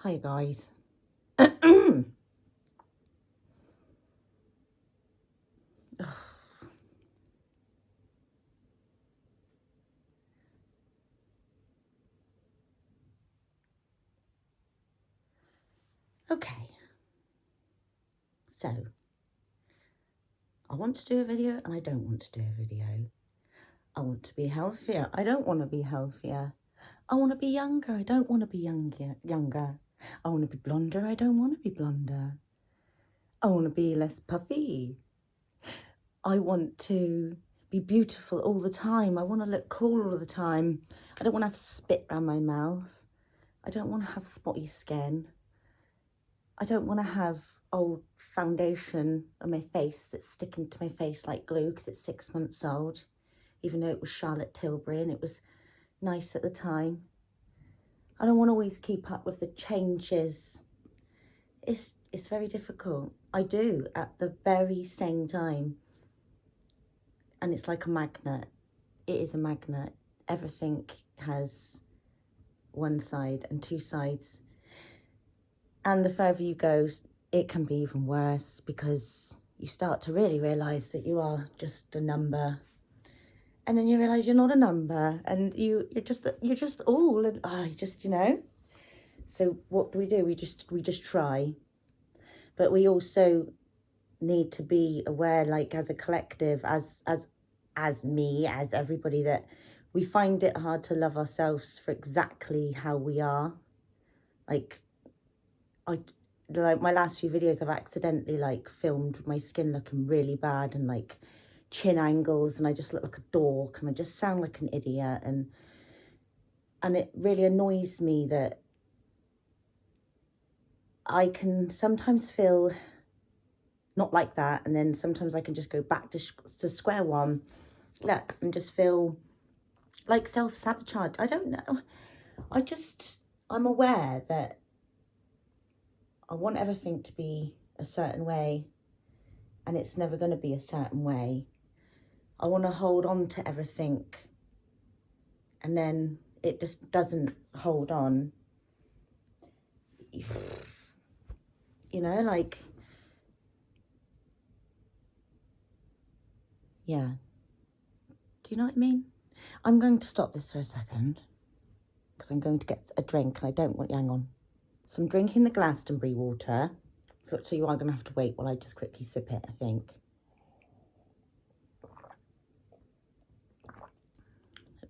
Hi guys. Okay, so I want to do a video and I don't want to do a video. I want to be healthier. I don't want to be healthier. I want to be younger. I don't want to be younger. I want to be blonder. I don't want to be blonder. I want to be less puffy. I want to be beautiful all the time. I want to look cool all the time. I don't want to have spit around my mouth. I don't want to have spotty skin. I don't want to have old foundation on my face that's sticking to my face like glue because it's 6 months old, even though it was Charlotte Tilbury and it was nice at the time. I don't want to always keep up with the changes. It's very difficult. I do at the very same time. And it's like a magnet. It is a magnet. Everything has one side and two sides. And the further you go, it can be even worse because you start to really realise that you are just a number. And then you realise you're not a number and you're just all, and you know. So what do? We just try. But we also need to be aware, like as a collective, as me, as everybody, that we find it hard to love ourselves for exactly how we are. Like my last few videos, I've accidentally like filmed my skin looking really bad and like chin angles, and I just look like a dork and I just sound like an idiot, and it really annoys me that I can sometimes feel not like that, and then sometimes I can just go back to square one, look, and just feel like self-sabotage. I don't know. I'm aware that I want everything to be a certain way, and it's never going to be a certain way. I want to hold on to everything, and then it just doesn't hold on. You know, like, yeah. Do you know what I mean? I'm going to stop this for a second because I'm going to get a drink and I don't want, hang on. So I'm drinking the Glastonbury water. So you are going to have to wait while I just quickly sip it, I think.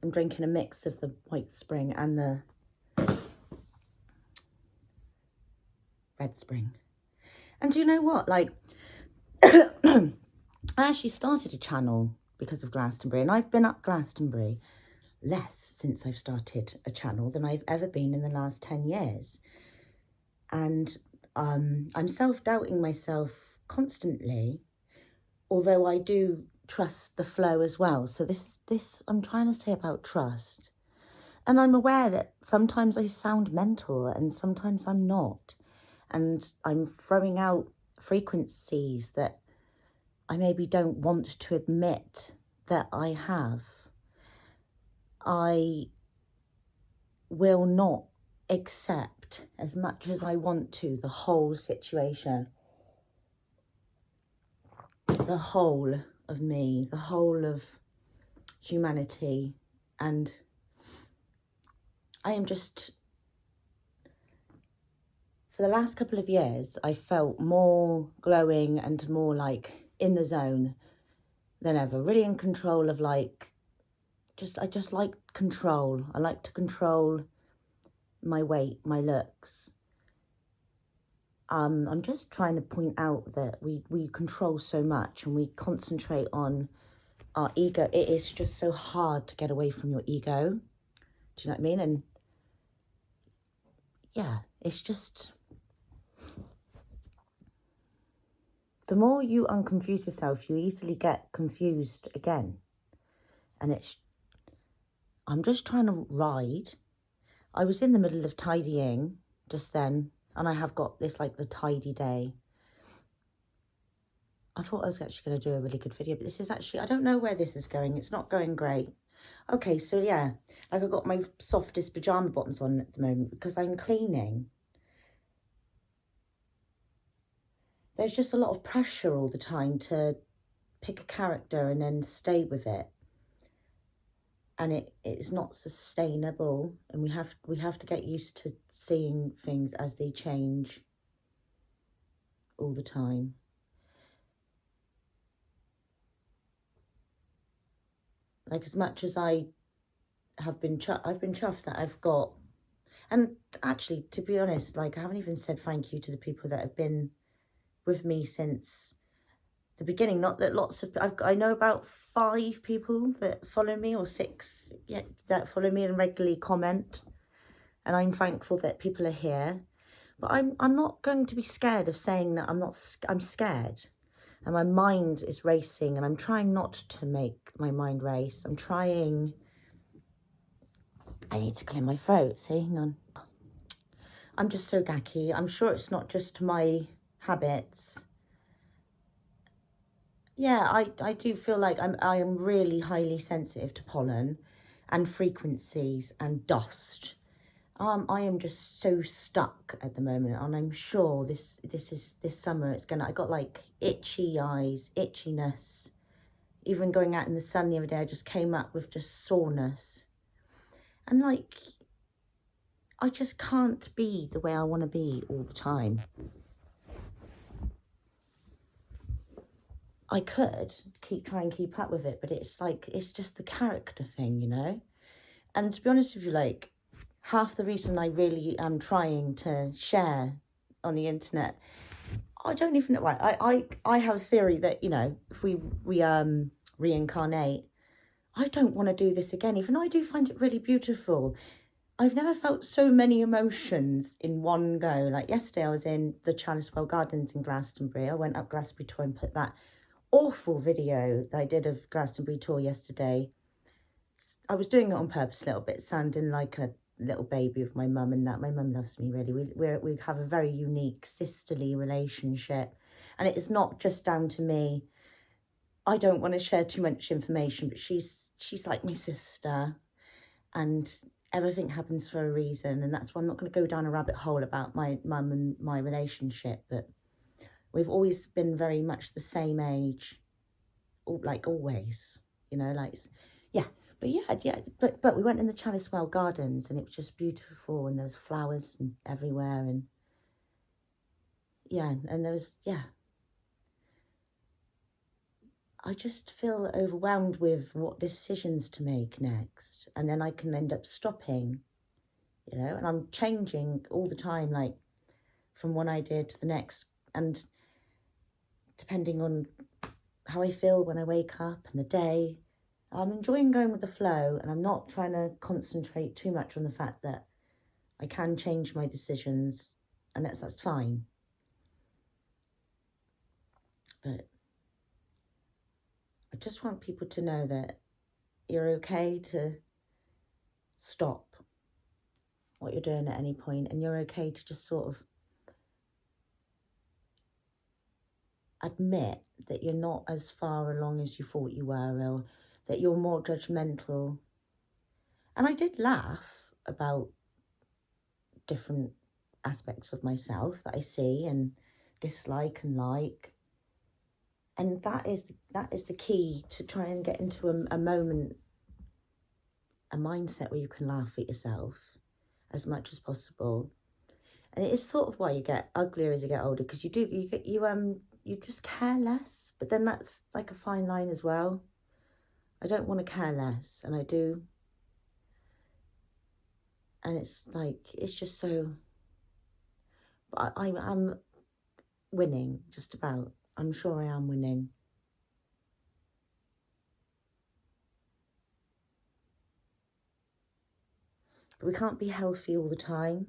I'm drinking a mix of the White Spring and the Red Spring. And do you know what? Like, I actually started a channel because of Glastonbury, and I've been up Glastonbury less since I've started a channel than I've ever been in the last 10 years. And I'm self-doubting myself constantly, although I do trust the flow as well. So this I'm trying to say about trust. And I'm aware that sometimes I sound mental and sometimes I'm not. And I'm throwing out frequencies that I maybe don't want to admit that I have. I will not accept, as much as I want to, the whole situation. The whole of me, the whole of humanity. And I am just, for the last couple of years, I felt more glowing and more like in the zone than ever. Really in control of like, I just like control. I like to control my weight, my looks. I'm just trying to point out that we control so much and we concentrate on our ego. It is just so hard to get away from your ego. Do you know what I mean? And yeah, it's just, the more you unconfuse yourself, you easily get confused again. And I'm just trying to ride. I was in the middle of tidying just then, and I have got this, like, the tidy day. I thought I was actually going to do a really good video, but this is actually, I don't know where this is going. It's not going great. Okay, so yeah, like, I've got my softest pyjama bottoms on at the moment because I'm cleaning. there's just a lot of pressure all the time to pick a character and then stay with it. And it's not sustainable, and we have to get used to seeing things as they change all the time. Like, as much as I have been I've been chuffed that I've got, and actually, to be honest, like, I haven't even said thank you to the people that have been with me since the beginning. Not that lots of, I know about 5 people that follow me, or 6, yeah, that follow me and regularly comment, and I'm thankful that people are here. But I'm not going to be scared of saying that I'm scared, and my mind is racing, and I'm trying not to make my mind race. I need to clear my throat. See, hang on. I'm just so gacky. I'm sure it's not just my habits. Yeah, I do feel like I am really highly sensitive to pollen and frequencies and dust. I am just so stuck at the moment, and I'm sure this summer I got like itchy eyes, itchiness. Even going out in the sun the other day, I just came up with just soreness. And like, I just can't be the way I want to be all the time. I could try and keep up with it, but it's like, it's just the character thing, you know? And to be honest with you, like, half the reason I really am trying to share on the internet, I don't even know why. I have a theory that, you know, if we reincarnate, I don't want to do this again, even though I do find it really beautiful. I've never felt so many emotions in one go. Like yesterday, I was in the Chalicewell Gardens in Glastonbury. I went up Glastonbury Tour and put that awful video that I did of Glastonbury Tour yesterday. I was doing it on purpose a little bit, sounding like a little baby with my mum and that. My mum loves me, really. We have a very unique sisterly relationship. And it is not just down to me. I don't want to share too much information, but she's like my sister. And everything happens for a reason, and that's why I'm not going to go down a rabbit hole about my mum and my relationship, but we've always been very much the same age, like always, you know, like, yeah. But we went in the Chalicewell Gardens, and it was just beautiful, and there was flowers and everywhere, and yeah, and there was, yeah. I just feel overwhelmed with what decisions to make next, and then I can end up stopping, you know, and I'm changing all the time, like from one idea to the next, and depending on how I feel when I wake up and the day, I'm enjoying going with the flow, and I'm not trying to concentrate too much on the fact that I can change my decisions, and that's fine. But I just want people to know that you're okay to stop what you're doing at any point, and you're okay to just sort of admit that you're not as far along as you thought you were, or that you're more judgmental. And I did laugh about different aspects of myself that I see and dislike and like. And that is the key to try and get into a moment, a mindset where you can laugh at yourself as much as possible. And it is sort of why you get uglier as you get older, because you just care less. But then that's like a fine line as well. I don't want to care less, and I do. And it's like, it's just so, but I'm winning, just about. I'm sure I am winning. But we can't be healthy all the time.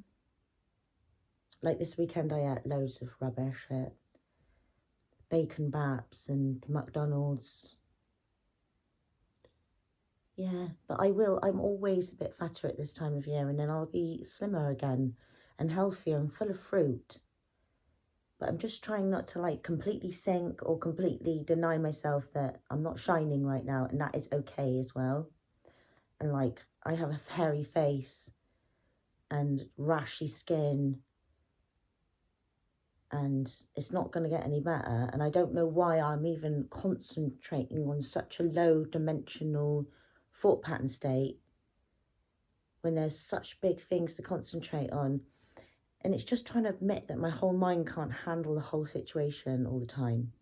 Like this weekend, I ate loads of rubbish at bacon baps and McDonald's. Yeah, but I'm always a bit fatter at this time of year, and then I'll be slimmer again and healthier and full of fruit. But I'm just trying not to like completely sink or completely deny myself that I'm not shining right now, and that is okay as well. And like, I have a hairy face and rashy skin, and it's not going to get any better. And I don't know why I'm even concentrating on such a low dimensional thought pattern state when there's such big things to concentrate on. And it's just trying to admit that my whole mind can't handle the whole situation all the time.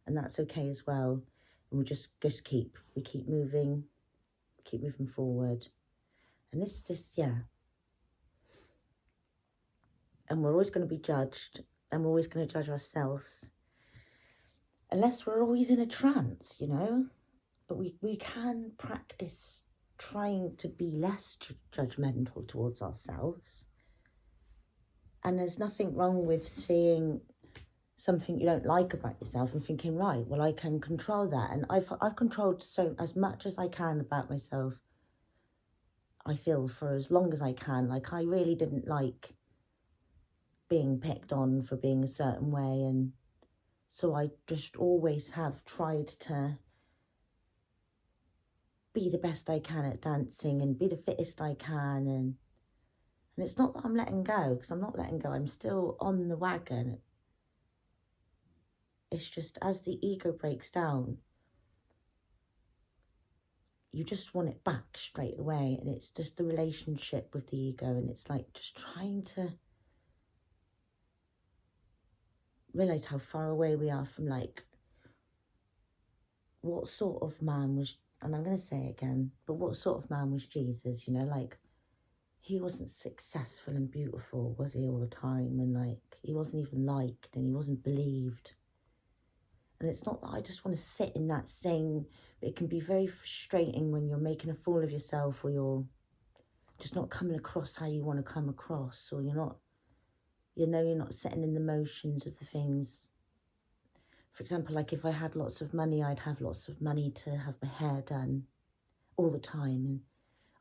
And that's okay as well. And we just keep moving forward. And this, yeah. And we're always going to be judged, and we're always going to judge ourselves. Unless we're always in a trance, you know. But we can practice trying to be less judgmental towards ourselves. And there's nothing wrong with seeing something you don't like about yourself and thinking, right, well, I can control that. And I've controlled so as much as I can about myself, I feel, for as long as I can. Like, I really didn't like being picked on for being a certain way. And so I just always have tried to be the best I can at dancing and be the fittest I can. And it's not that I'm letting go, because I'm not letting go. I'm still on the wagon. It's just as the ego breaks down, you just want it back straight away. And it's just the relationship with the ego. And it's like just trying to realize how far away we are from, like, what sort of man was, and I'm going to say it again, but what sort of man was Jesus, you know? Like, he wasn't successful and beautiful, was he, all the time? And, like, he wasn't even liked, and he wasn't believed. And it's not that I just want to sit in that same, but it can be very frustrating when you're making a fool of yourself, or you're just not coming across how you want to come across, or you're not, you know, you're not setting in the motions of the things. For example, like, if I had lots of money, I'd have lots of money to have my hair done all the time. And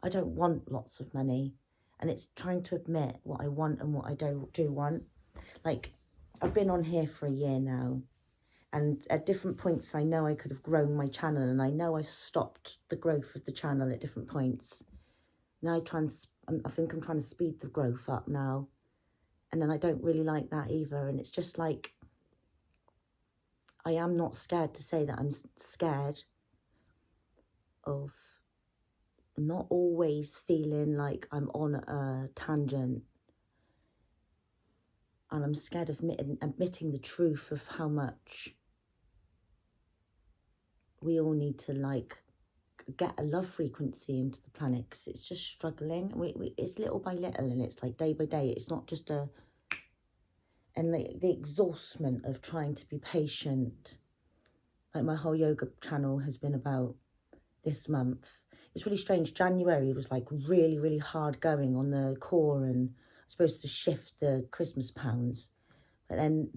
I don't want lots of money. And it's trying to admit what I want and what I do want. Like, I've been on here for a year now. And at different points, I know I could have grown my channel. And I know I stopped the growth of the channel at different points. Now I think I'm trying to speed the growth up now. And then I don't really like that either. And it's just like, I am not scared to say that I'm scared of not always feeling like I'm on a tangent. And I'm scared of admitting the truth of how much we all need to, like, get a love frequency into the planet, because it's just struggling. It's little by little, and it's like day by day. It's not just and the exhaustment of trying to be patient. Like, my whole yoga channel has been about this month. It's really strange. January was like really, really hard going on the core, and I'm supposed to shift the Christmas pounds. But then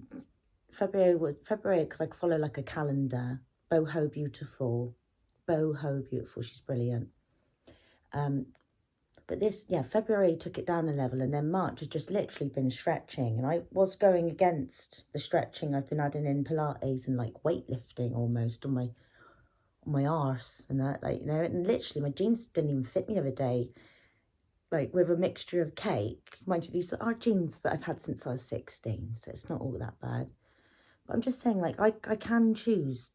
February, because I follow like a calendar. Boho Beautiful, she's brilliant. But February took it down a level, and then March has just literally been stretching. And I was going against the stretching I've been adding in Pilates and, like, weightlifting almost on my arse and that, like, you know. And literally my jeans didn't even fit me the other day, like, with a mixture of cake. Mind you, these are jeans that I've had since I was 16, so it's not all that bad. But I'm just saying, like, I can choose.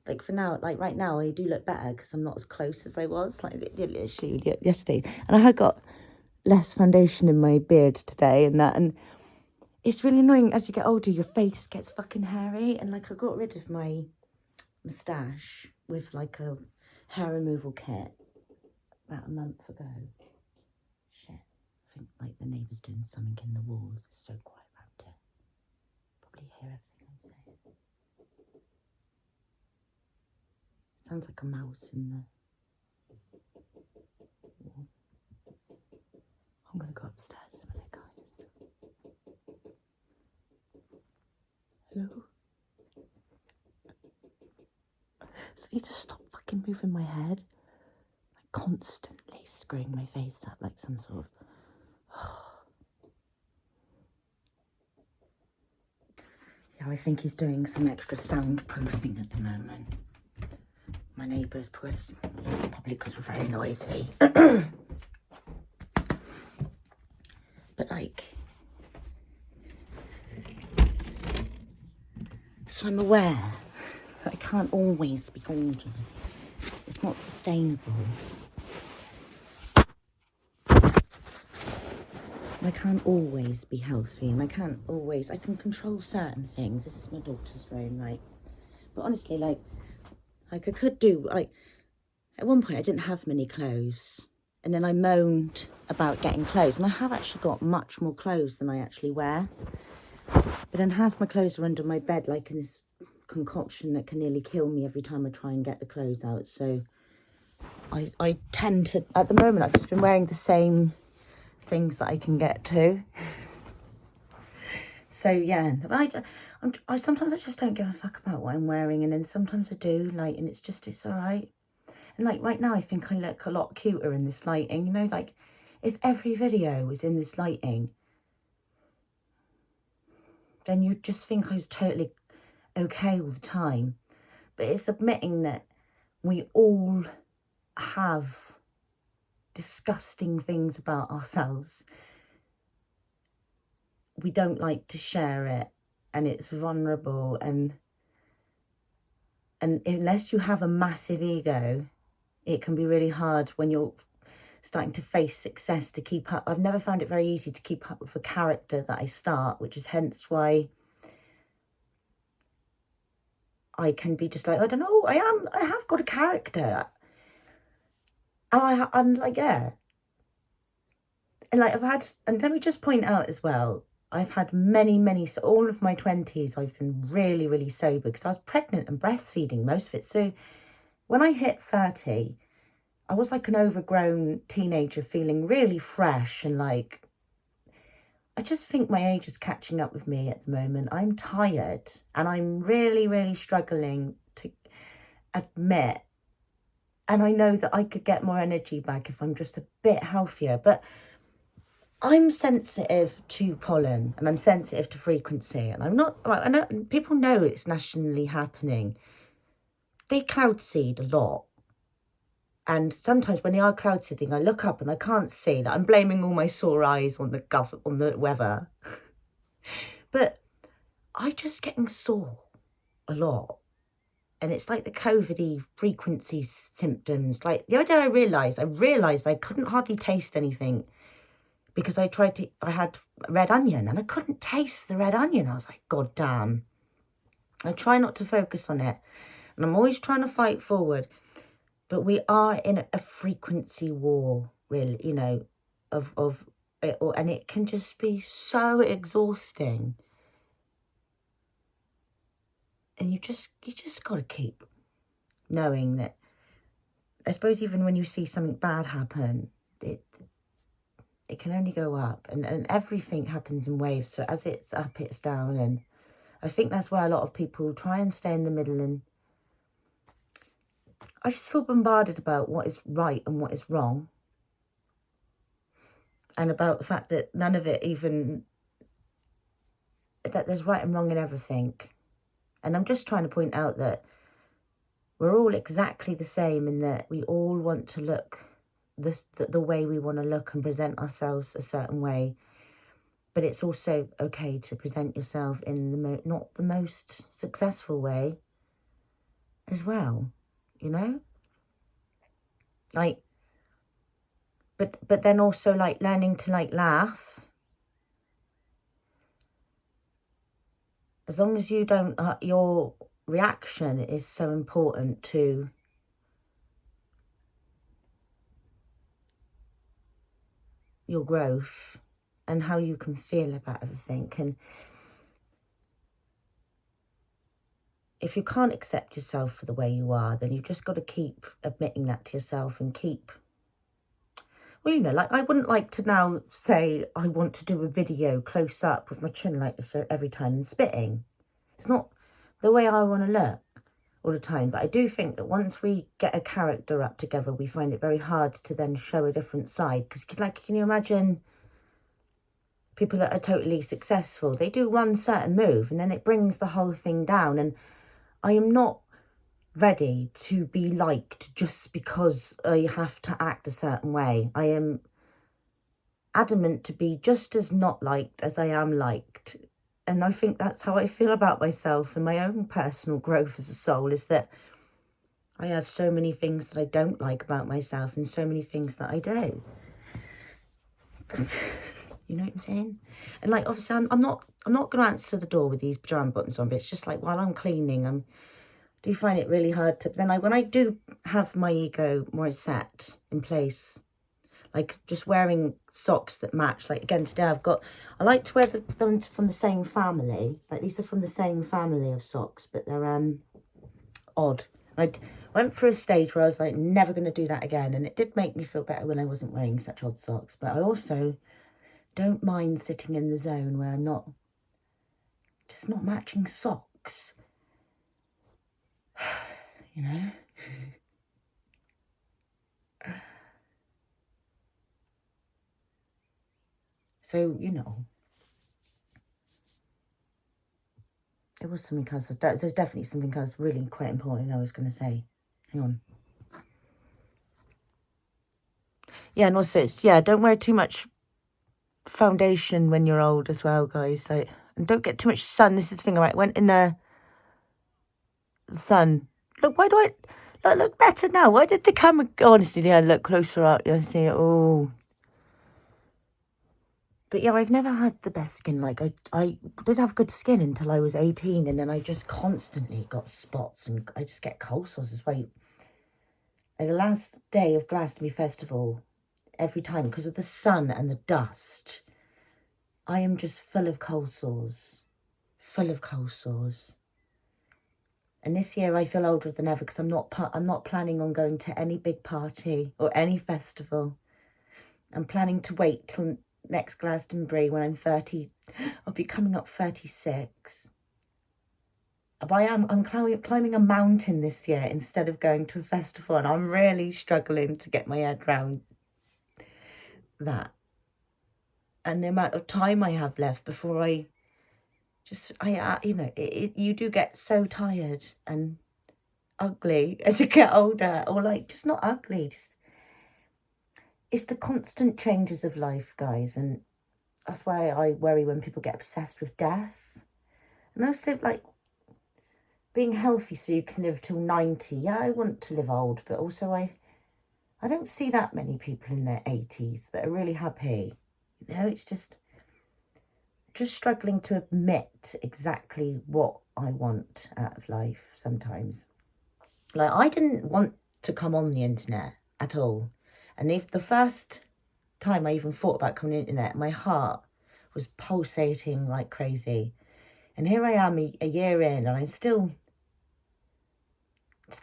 Like, for now, like, right now, I do look better because I'm not as close as I was, like, literally yesterday. And I had got less foundation in my beard today and that. And it's really annoying. As you get older, your face gets fucking hairy. And, like, I got rid of my moustache with, like, a hair removal kit about a month ago. Shit. I think, like, the neighbour's doing something in the walls. It's so quiet around here. Probably hear everything I'm saying. Sounds like a mouse in the wall. I'm going to go upstairs a minute, guys. Hello? So I need to stop fucking moving my head. Like, constantly screwing my face up like some sort of... Yeah, I think he's doing some extra soundproofing at the moment. My neighbours, probably because we're very noisy. But, like, I'm aware that I can't always be gorgeous. It's not sustainable. I can't always be healthy, and I can control certain things. This is my daughter's room, right? But honestly, like I could do, like, at one point I didn't have many clothes, and then I moaned about getting clothes, and I have actually got much more clothes than I actually wear. But then half my clothes are under my bed, like in this concoction that can nearly kill me every time I try and get the clothes out. So I tend to, at the moment, I've just been wearing the same things that I can get to. So yeah, I sometimes I just don't give a fuck about what I'm wearing, and then sometimes I do, like, and it's all right. And like right now, I think I look a lot cuter in this lighting, you know, like if every video was in this lighting, then you'd just think I was totally okay all the time. But it's admitting that we all have disgusting things about ourselves. We don't like to share it, and it's vulnerable, and unless you have a massive ego, it can be really hard when you're starting to face success to keep up. I've never found it very easy to keep up with the character that I start, which is hence why I can be just like, I don't know, I have got a character. And I'm like, yeah. And like and let me just point out as well, I've had many, so all of my 20s, I've been really, really sober because I was pregnant and breastfeeding most of it. So when I hit 30, I was like an overgrown teenager feeling really fresh, and like, I just think my age is catching up with me at the moment. I'm tired, and I'm really, really struggling to admit, and I know that I could get more energy back if I'm just a bit healthier, but I'm sensitive to pollen, and I'm sensitive to frequency, and I'm not, I know people know it's nationally happening. They cloud seed a lot. And sometimes when they are cloud seeding, I look up and I can't see. Like, I'm blaming all my sore eyes on the weather. But I'm just getting sore a lot. And it's like the COVID-y frequency symptoms. Like the other day I realised I couldn't hardly taste anything because I had red onion and I couldn't taste the red onion. I was like, God damn. I try not to focus on it. And I'm always trying to fight forward. But we are in a frequency war, really, you know, of it, and it can just be so exhausting. And you just got to keep knowing that, I suppose even when you see something bad happen, it can only go up, and everything happens in waves. So as it's up, it's down. And I think that's why a lot of people try and stay in the middle, and I just feel bombarded about what is right and what is wrong. And about the fact that none of it that there's right and wrong in everything. And I'm just trying to point out that we're all exactly the same, in that we all want to look the way we want to look and present ourselves a certain way. But it's also okay to present yourself in not the most successful way as well, you know? Like, but then also like learning to like laugh. As long as you don't, your reaction is so important to your growth and how you can feel about everything. And if you can't accept yourself for the way you are, then you've just got to keep admitting that to yourself and keep, well, you know, like I wouldn't like to now say I want to do a video close up with my chin like this every time and spitting. It's not the way I want to look all the time. But I do think that once we get a character up together, we find it very hard to then show a different side. Because, like, can you imagine people that are totally successful? They do one certain move and then it brings the whole thing down. And I am not ready to be liked just because I have to act a certain way. I am adamant to be just as not liked as I am liked. And I think that's how I feel about myself and my own personal growth as a soul, is that I have so many things that I don't like about myself and so many things that I do. You know what I'm saying? And like, obviously, I'm not going to answer the door with these pajama bottoms on, but it's just like while I'm cleaning, I do find it really hard to. Then when I do have my ego more set in place, like just wearing socks that match. Like again today, I like to wear them from the same family. Like these are from the same family of socks, but they're odd. I went through a stage where I was like, never going to do that again, and it did make me feel better when I wasn't wearing such odd socks. But I also don't mind sitting in the zone where I'm not matching socks. You know? So, you know, it was something else. There's definitely something else really quite important I was going to say. Hang on. Yeah, and also don't wear too much foundation when you're old as well, guys. Like, and don't get too much sun. This is the thing. I went in the sun. Look, why do I look better now? Why did the camera? Honestly, yeah, look closer up. You see it. Oh, but yeah, I've never had the best skin. Like I did have good skin until I was 18, and then I just constantly got spots, and I just get cold sores as well. And the last day of Glastonbury Festival, every time because of the sun and the dust, I am just full of cold sores. And this year I feel older than ever because I'm not planning on going to any big party or any festival. I'm planning to wait till next Glastonbury when I'm 30. I'll be coming up 36. But I'm climbing a mountain this year instead of going to a festival, and I'm really struggling to get my head around that. And the amount of time I have left before you know, you do get so tired and ugly as you get older, or like just not ugly, just it's the constant changes of life, guys, and that's why I worry when people get obsessed with death. And also like being healthy so you can live till 90. Yeah, I want to live old, but also I don't see that many people in their 80s that are really happy. You know, it's just struggling to admit exactly what I want out of life sometimes. Like, I didn't want to come on the internet at all. And if the first time I even thought about coming on the internet, my heart was pulsating like crazy. And here I am a year in, and I'm still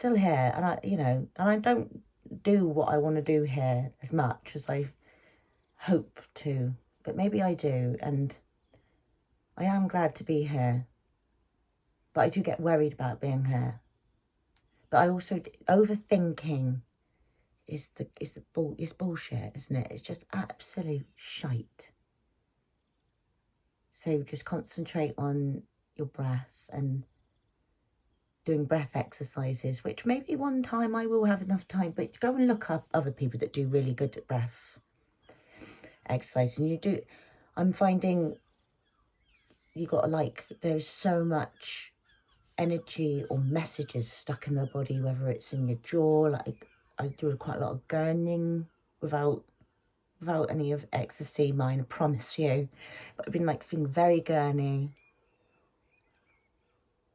here. And and I don't do what I want to do here as much as I hope to. But maybe I do. And I am glad to be here. But I do get worried about being here. But I also, overthinking is bullshit, isn't it? It's just absolute shite. So just concentrate on your breath and doing breath exercises, which maybe one time I will have enough time, but go and look up other people that do really good at breath exercise. And I'm finding you got to like, there's so much energy or messages stuck in the body, whether it's in your jaw, like I do quite a lot of gurning without any of ecstasy, mine, I promise you. But I've been like feeling very gurny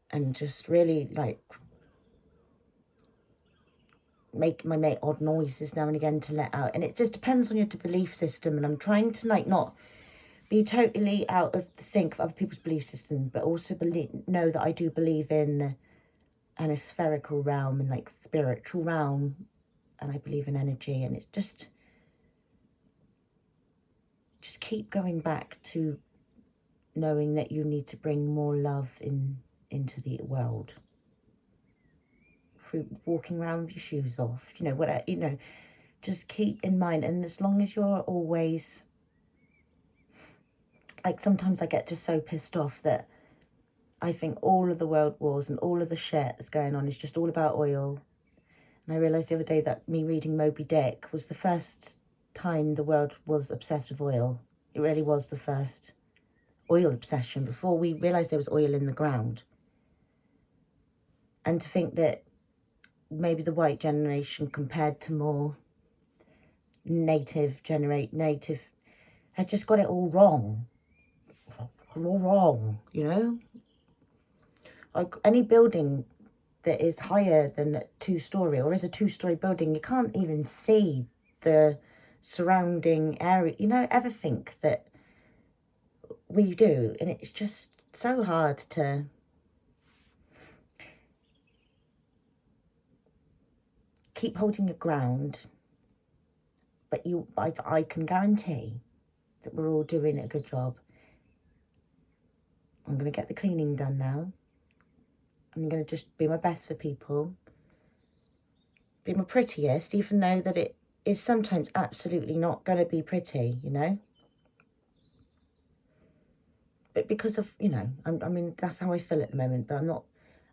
and just really like make odd noises now and again to let out. And it just depends on your belief system. And I'm trying to like not be totally out of the sync of other people's belief system, but also know that I do believe in an spherical realm and like spiritual realm, and I believe in energy. And it's just keep going back to knowing that you need to bring more love into the world through walking around with your shoes off, just keep in mind. And as long as you're always like, sometimes I get just so pissed off that I think all of the world wars and all of the shit that's going on is just all about oil. And I realised the other day that me reading Moby Dick was the first time the world was obsessed with oil. It really was the first. oil obsession before we realised there was oil in the ground. And to think that maybe the white generation compared to more native had just got it all wrong. All wrong, you know? Like any building that is higher than a 2-storey or is a 2-storey building, you can't even see the surrounding area. You know, ever think that we do? And it's just so hard to keep holding your ground. But I can guarantee that we're all doing a good job. I'm going to get the cleaning done now. I'm going to just be my best for people. Be my prettiest, even though that it is sometimes absolutely not going to be pretty, you know. But because of, you know, I mean, that's how I feel at the moment. But I'm not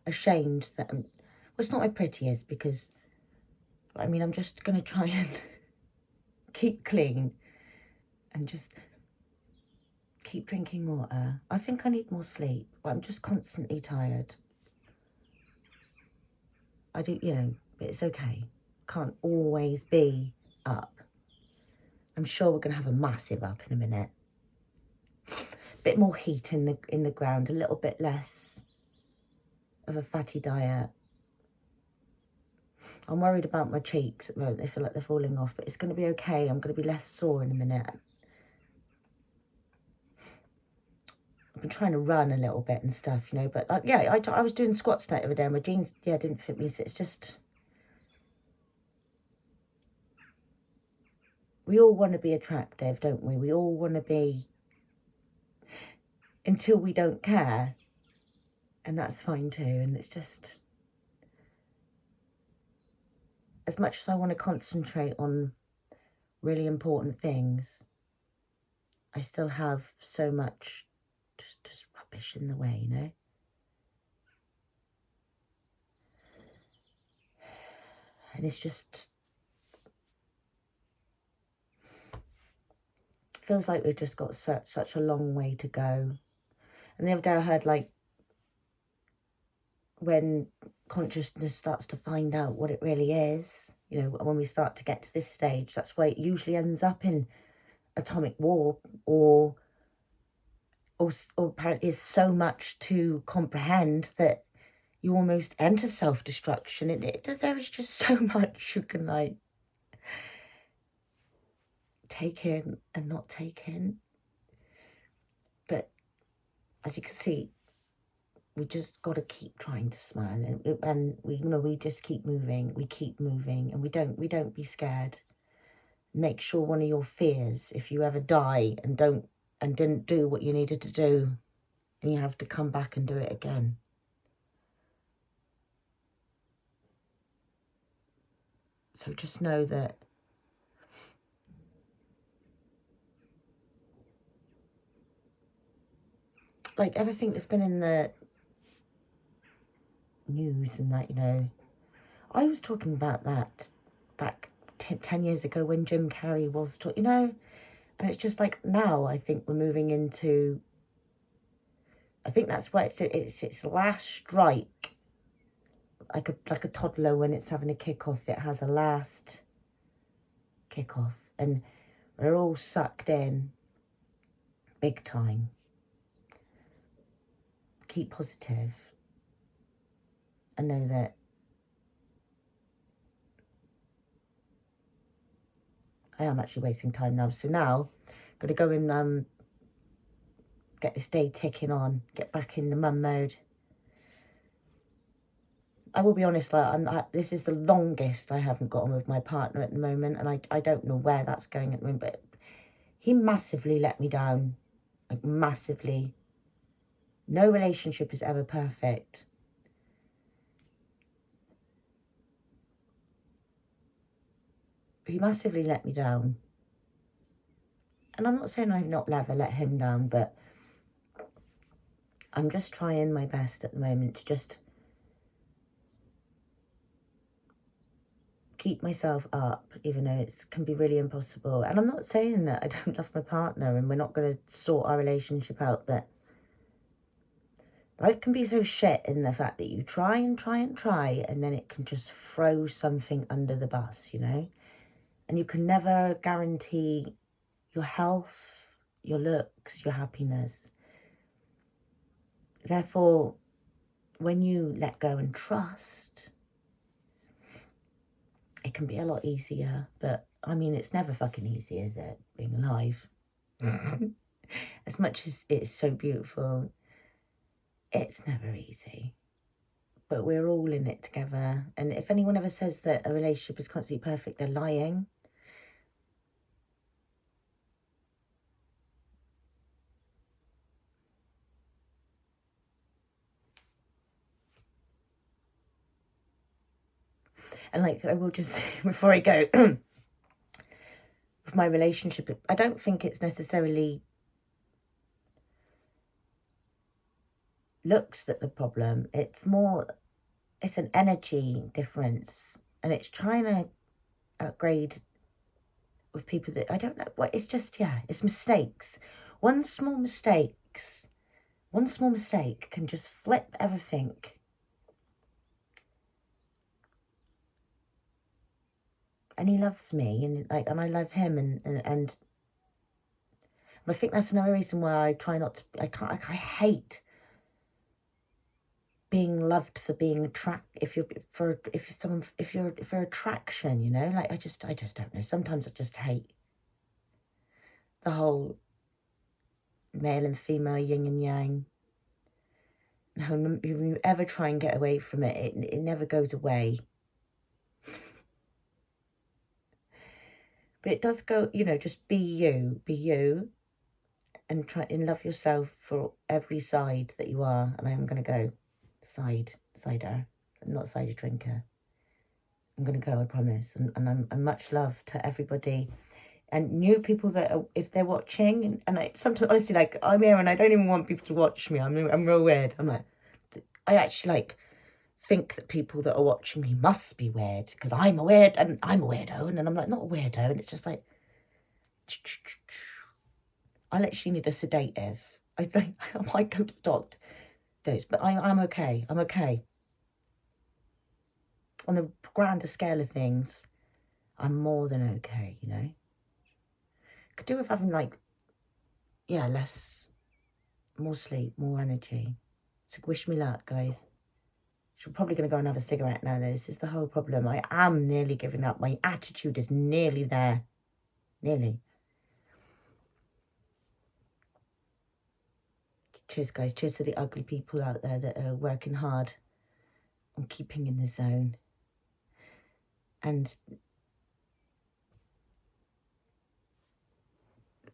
ashamed that well, it's not my prettiest because, I mean, I'm just going to try and keep clean and just keep drinking water. I think I need more sleep, but I'm just constantly tired. I do, you know, but it's okay. Can't always be up. I'm sure we're going to have a massive up in a minute. Bit more heat in the ground, a little bit less of a fatty diet. I'm worried about my cheeks at the moment. They feel like they're falling off, but it's going to be okay. I'm going to be less sore in a minute. I've been trying to run a little bit and stuff, you know, but like, yeah, I was doing squats that other day. My jeans, yeah, didn't fit me. So it's just, we all want to be attractive, don't we? We all want to be, until we don't care. And that's fine too. And it's just, as much as I want to concentrate on really important things, I still have so much just rubbish in the way, you know? And it's just, feels like we've just got such a long way to go. And the other day I heard, like, when consciousness starts to find out what it really is, you know, when we start to get to this stage, that's why it usually ends up in atomic war or apparently is so much to comprehend that you almost enter self-destruction. There is just so much you can, like, take in and not take in. But as you can see, we just got to keep trying to smile, and we, you know, we just keep moving. We keep moving, and we don't be scared. Make sure one of your fears, if you ever die and didn't do what you needed to do, and you have to come back and do it again. So just know that like everything that's been in the news and that, you know, I was talking about that back 10 years ago when Jim Carrey was talking, you know, and it's just like now I think we're moving into, I think that's why it's its last strike. Like a toddler when it's having a kick-off, it has a last kick-off, and we're all sucked in big time. Keep positive and know that I am actually wasting time now. So now I'm going to go and get this day ticking on, get back in the mum mode. I will be honest, like this is the longest I haven't got on with my partner at the moment, and I don't know where that's going at the moment, but he massively let me down, like massively. No relationship is ever perfect. He massively let me down. And I'm not saying I've not ever let him down, but I'm just trying my best at the moment to just keep myself up, even though it can be really impossible. And I'm not saying that I don't love my partner and we're not going to sort our relationship out, but life can be so shit in the fact that you try and try and try, and then it can just throw something under the bus, you know? And you can never guarantee your health, your looks, your happiness. Therefore, when you let go and trust, it can be a lot easier. But, I mean, it's never fucking easy, is it? Being alive. As much as it's so beautiful, it's never easy. But we're all in it together. And if anyone ever says that a relationship is constantly perfect, they're lying. And like, I will just say, before I go, with my relationship, I don't think it's necessarily looks that the problem. It's more, it's an energy difference. And it's trying to upgrade with people that, I don't know, what it's just, yeah, it's mistakes. One small mistake can just flip everything. And he loves me, and like, and I love him, and I think that's another reason why I try not to. I hate being loved for being if you're for attraction, you know. Like I just don't know. Sometimes I just hate the whole male and female yin and yang. And how when you ever try and get away from it, it never goes away. But it does go, you know, just be you, and try and love yourself for every side that you are. And I am going to go cider, not cider drinker. I'm going to go, I promise. And I'm much love to everybody. And new people that are, if they're watching, and I sometimes, honestly, like, I'm here and I don't even want people to watch me. I'm real weird. I'm like, I actually, like, think that people that are watching me must be weird because I'm a weirdo, and I'm like, not a weirdo, and it's just like, I literally need a sedative. I think I might go to the doctor, but I'm okay. I'm okay. On the grander scale of things, I'm more than okay, you know. Could do with having, like, yeah, more sleep, more energy. So wish me luck, guys. I'm probably going to go and have a cigarette now, though. This is the whole problem. I am nearly giving up. My attitude is nearly there. Nearly. Cheers, guys. Cheers to the ugly people out there that are working hard on keeping in the zone. And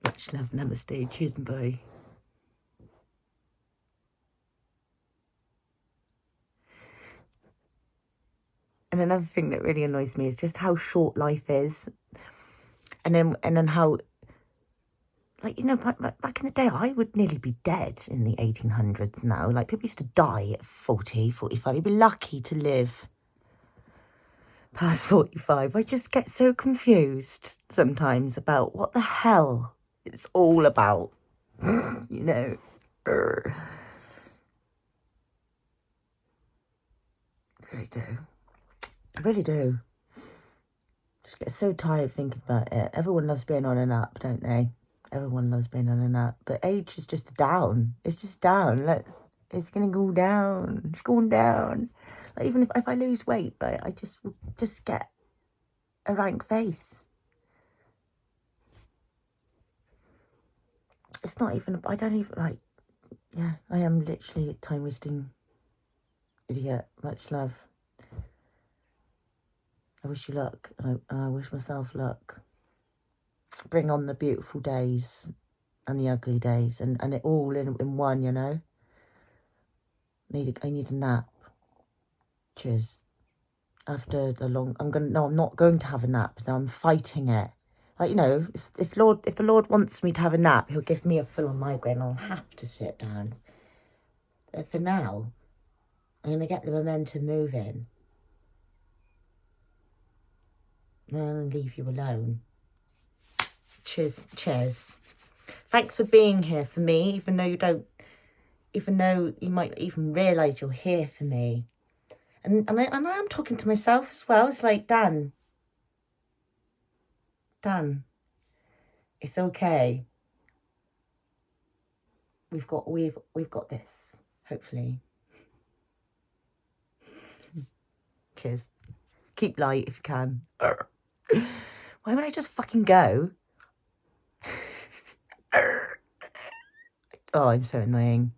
much love. Namaste. Cheers and bye. And another thing that really annoys me is just how short life is. And then how, like, you know, back in the day, I would nearly be dead in the 1800s now. Like, people used to die at 40, 45. You'd be lucky to live past 45. I just get so confused sometimes about what the hell it's all about, you know. I really do. I really do. Just get so tired thinking about it. Everyone loves being on and up, don't they? Everyone loves being on and up. But age is just down. It's just down. Like, it's going to go down. It's going down. Like, even if I lose weight, right, I just get a rank face. It's not even, I don't even, like, yeah, I am literally a time-wasting idiot. Much love. I wish you luck, and I wish myself luck. Bring on the beautiful days and the ugly days, and it all in one, you know. I need a nap. Cheers. After the long, I'm not going to have a nap, though. I'm fighting it. Like, you know, if the Lord wants me to have a nap, he'll give me a full-on migraine. I'll have to sit down. But for now, I'm going to get the momentum moving. and leave you alone. Cheers. Cheers. Thanks for being here for me, even though you might not even realise you're here for me. And I am talking to myself as well. It's like, Dan, it's okay. We've got this, hopefully. Cheers. Keep light if you can. Why would I just fucking go? Oh, I'm so annoying.